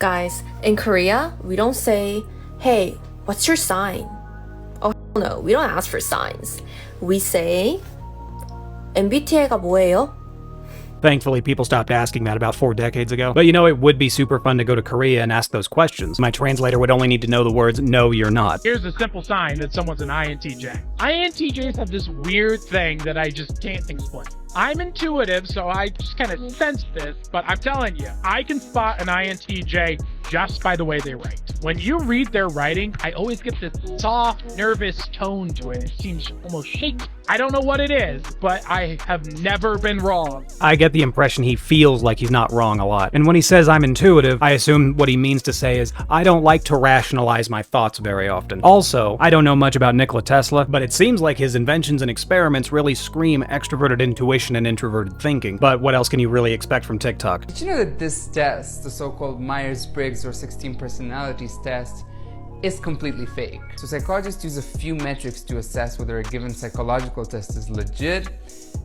Guys, in Korea, we don't say, hey, what's your sign? Oh, no, we don't ask for signs. We say, MBTI가 뭐예요? Thankfully, people stopped asking that about 4 decades ago. But you know, it would be super fun to go to Korea and ask those questions. My translator would only need to know the words, no, you're not. Here's a simple sign that someone's an INTJ. INTJs have this weird thing that I just can't explain. I'm intuitive, so I just kind of sense this, but I'm telling you, I can spot an INTJ just by the way they write. When you read their writing, I always get this soft, nervous tone to it. It seems almost shaky. I don't know what it is, but I have never been wrong. I get the impression he feels like he's not wrong a lot. And when he says I'm intuitive, I assume what he means to say is, I don't like to rationalize my thoughts very often. Also, I don't know much about Nikola Tesla, but it seems like his inventions and experiments really scream extroverted intuition and introverted thinking. But what else can you really expect from TikTok? Did you know that this test, the so-called Myers-Briggs or 16 personalities test, is completely fake? So psychologists use a few metrics to assess whether a given psychological test is legit,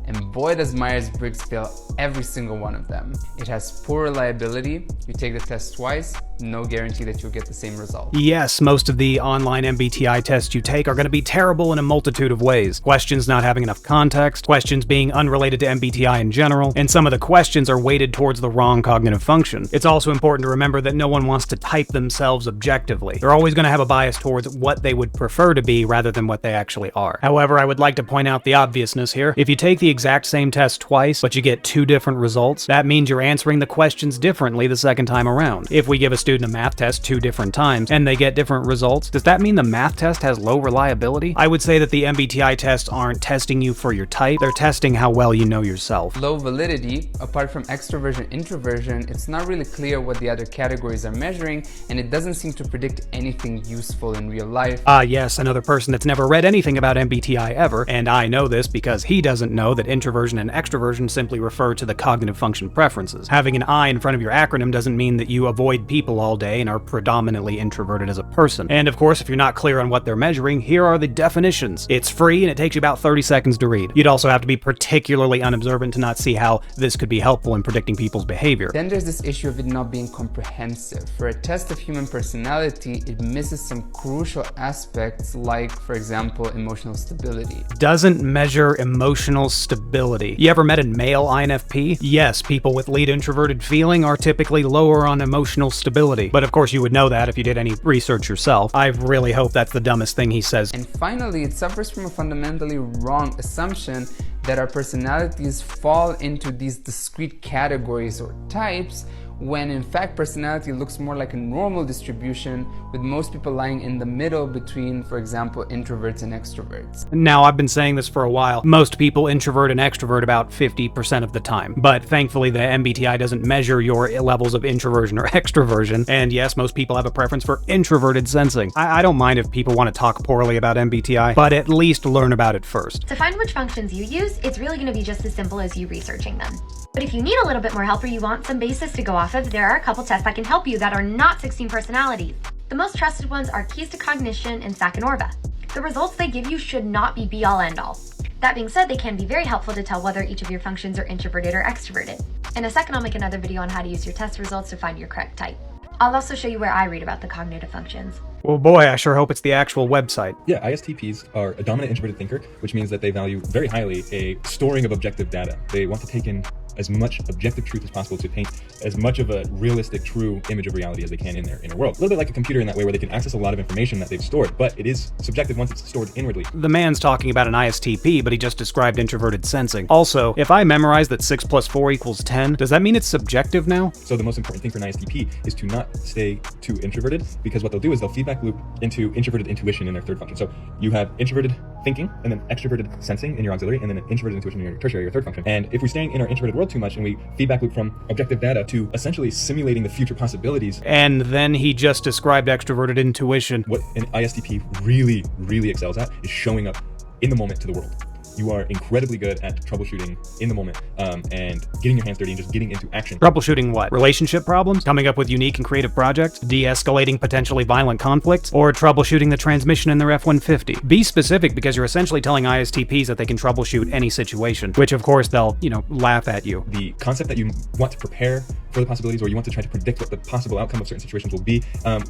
and boy does Myers-Briggs fail every single one of them. It has poor reliability, you take the test twice, no guarantee that you'll get the same result. Yes, most of the online MBTI tests you take are going to be terrible in a multitude of ways. Questions not having enough context, questions being unrelated to MBTI in general, and some of the questions are weighted towards the wrong cognitive function. It's also important to remember that no one wants to type themselves objectively. They're always going to have a bias towards what they would prefer to be rather than what they actually are. However, I would like to point out the obviousness here. If you take the exact same test twice, but you get 2 different results, that means you're answering the questions differently the second time around. If we give a student a math test 2 different times and they get different results, does that mean the math test has low reliability? I would say that the MBTI tests aren't testing you for your type, they're testing how well you know yourself. Low validity, apart from extroversion, introversion, it's not really clear what the other categories are measuring, and it doesn't seem to predict anything useful in real life. Yes, another person that's never read anything about MBTI ever, and I know this because he doesn't know that introversion and extroversion simply refer to the cognitive function preferences. Having an I in front of your acronym doesn't mean that you avoid people all day and are predominantly introverted as a person. And of course, if you're not clear on what they're measuring, here are the definitions. It's free and it takes you about 30 seconds to read. You'd also have to be particularly unobservant to not see how this could be helpful in predicting people's behavior. Then there's this issue of it not being comprehensive. For a test of human personality, it misses some crucial aspects like, for example, emotional stability. Doesn't measure emotional stability. You ever met a male INFP? Yes, people with lead introverted feeling are typically lower on emotional stability. But of course you would know that if you did any research yourself. I really hope that's the dumbest thing he says. And finally, it suffers from a fundamentally wrong assumption that our personalities fall into these discrete categories or types, when in fact personality looks more like a normal distribution, with most people lying in the middle between, for example, introverts and extroverts. Now, I've been saying this for a while. Most people introvert and extrovert about 50% of the time. But thankfully, the MBTI doesn't measure your levels of introversion or extroversion. And yes, most people have a preference for introverted sensing. I don't mind if people want to talk poorly about MBTI, but at least learn about it first. To find which functions you use, it's really going to be just as simple as you researching them. But if you need a little bit more help or you want some basis to go off of, there are a couple tests that can help you that are not 16 personalities. The most trusted ones are Keys to Cognition and Sac-and-Orva. The results they give you should not be be-all end-all. That being said, they can be very helpful to tell whether each of your functions are introverted or extroverted. In a second, I'll make another video on how to use your test results to find your correct type. I'll also show you where I read about the cognitive functions. Well, boy, I sure hope it's the actual website. Yeah, ISTPs are a dominant introverted thinker, which means that they value very highly a storing of objective data. They want to take in as much objective truth as possible to paint as much of a realistic, true image of reality as they can in their inner world. A little bit like a computer in that way, where they can access a lot of information that they've stored, but it is subjective once it's stored inwardly. The man's talking about an ISTP, but he just described introverted sensing. Also, if I memorize that 6 plus 4 equals 10, does that mean it's subjective now? So the most important thing for an ISTP is to not stay too introverted, because what they'll do is they'll feedback loop into introverted intuition in their third function. So you have introverted thinking, and then extroverted sensing in your auxiliary, and then an introverted intuition in your tertiary or third function. And if we're staying in our introverted world too much and we feedback loop from objective data to essentially simulating the future possibilities. And then he just described extroverted intuition. What an ISTP really, really excels at is showing up in the moment to the world. you are incredibly good at troubleshooting in the moment and getting your hands dirty and just getting into action. Troubleshooting what? Relationship problems? Coming up with unique and creative projects? De-escalating potentially violent conflicts? Or troubleshooting the transmission in their F-150? Be specific, because you're essentially telling ISTPs that they can troubleshoot any situation, which of course they'll, laugh at you. The concept that you want to prepare for the possibilities, or you want to try to predict what the possible outcome of certain situations will be,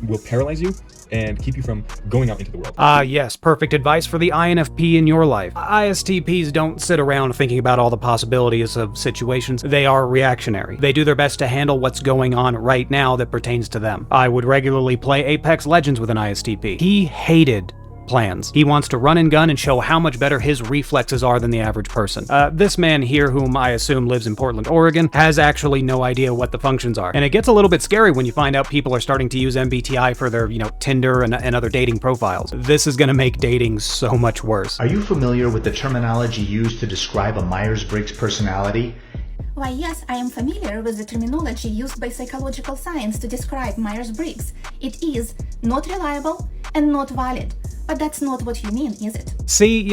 will paralyze you and keep you from going out into the world. Yes, perfect advice for the INFP in your life. ISTPs don't sit around thinking about all the possibilities of situations. They are reactionary. They do their best to handle what's going on right now that pertains to them. I would regularly play Apex Legends with an ISTP. He hated plans. He wants to run and gun and show how much better his reflexes are than the average person. This man here, whom I assume lives in Portland, Oregon, has actually no idea what the functions are. And it gets a little bit scary when you find out people are starting to use MBTI for their, Tinder and other dating profiles. This is gonna make dating so much worse. Are you familiar with the terminology used to describe a Myers-Briggs personality? Why, yes, I am familiar with the terminology used by psychological science to describe Myers-Briggs. It is not reliable and not valid. But that's not what you mean, is it? See,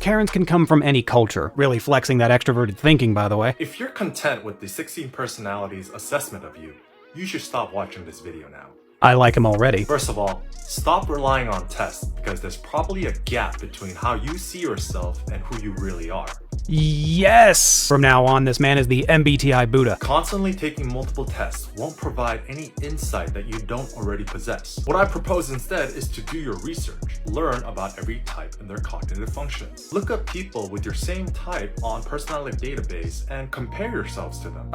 Karens can come from any culture. Really flexing that extroverted thinking, by the way. If you're content with the 16 personalities assessment of you, you should stop watching this video now. I like him already. First of all, stop relying on tests, because there's probably a gap between how you see yourself and who you really are. Yes! From now on, this man is the MBTI Buddha. Constantly taking multiple tests won't provide any insight that you don't already possess. What I propose instead is to do your research. Learn about every type and their cognitive functions. Look up people with your same type on personality database and compare yourselves to them.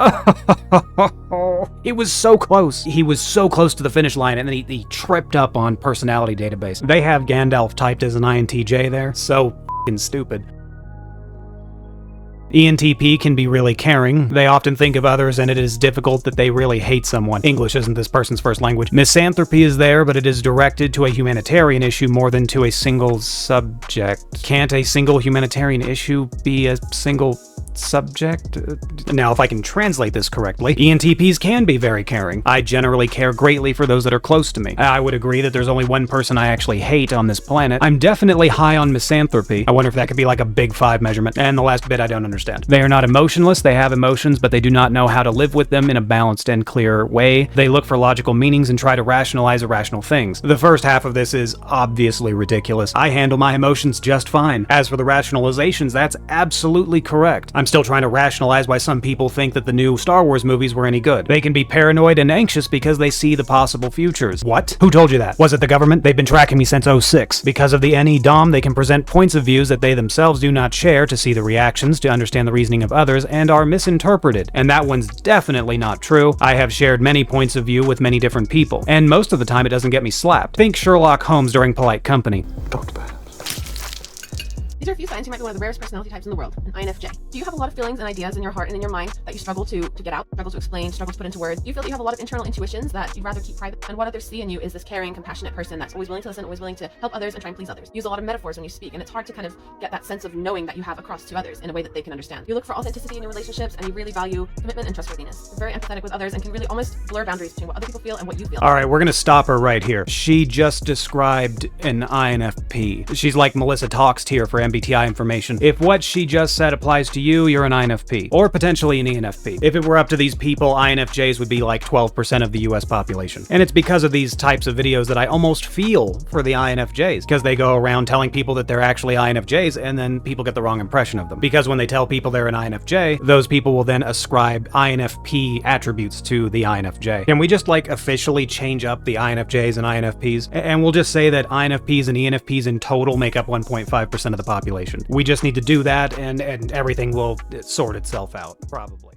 It was so close. He was so close to the finish line, and then he tripped up on personality database. They have Gandalf typed as an INTJ there. So f***ing stupid. ENTP can be really caring. They often think of others, and it is difficult that they really hate someone. English isn't this person's first language. Misanthropy is there, but it is directed to a humanitarian issue more than to a single subject. Can't a single humanitarian issue be a single subject? Now, if I can translate this correctly, ENTPs can be very caring. I generally care greatly for those that are close to me. I would agree that there's only one person I actually hate on this planet. I'm definitely high on misanthropy. I wonder if that could be like a big 5 measurement. And the last bit I don't understand. They are not emotionless. They have emotions, but they do not know how to live with them in a balanced and clear way. They look for logical meanings and try to rationalize irrational things. The first half of this is obviously ridiculous. I handle my emotions just fine. As for the rationalizations, that's absolutely correct. I'm still trying to rationalize why some people think that the new Star Wars movies were any good. They can be paranoid and anxious because they see the possible futures. What? Who told you that? Was it the government? They've been tracking me since '06. Because of the NE-DOM, they can present points of views that they themselves do not share to see the reactions, to understand the reasoning of others, and are misinterpreted. And that one's definitely not true. I have shared many points of view with many different people, and most of the time it doesn't get me slapped. Think Sherlock Holmes during polite company. Dr. Babs. These are a few signs you might be one of the rarest personality types in the world, an INFJ. Do you have a lot of feelings and ideas in your heart and in your mind that you struggle to get out, struggle to explain, struggle to put into words? Do you feel that you have a lot of internal intuitions that you'd rather keep private? And what others see in you is this caring, compassionate person that's always willing to listen, always willing to help others and try and please others. You use a lot of metaphors when you speak, and it's hard to kind of get that sense of knowing that you have across to others in a way that they can understand. You look for authenticity in your relationships, and you really value commitment and trustworthiness. You're very empathetic with others and can really almost blur boundaries between what other people feel and what you feel. Alright, we're gonna stop her right here. She just described an INFP. She's like Melissa Talks tier for MBTI information. If what she just said applies to you, you're an INFP. Or potentially an ENFP. If it were up to these people, INFJs would be like 12% of the US population. And it's because of these types of videos that I almost feel for the INFJs, because they go around telling people that they're actually INFJs, and then people get the wrong impression of them. Because when they tell people they're an INFJ, those people will then ascribe INFP attributes to the INFJ. Can we just like officially change up the INFJs and INFPs? And we'll just say that INFPs and ENFPs in total make up 1.5% of the population. We just need to do that, and everything will sort itself out, probably.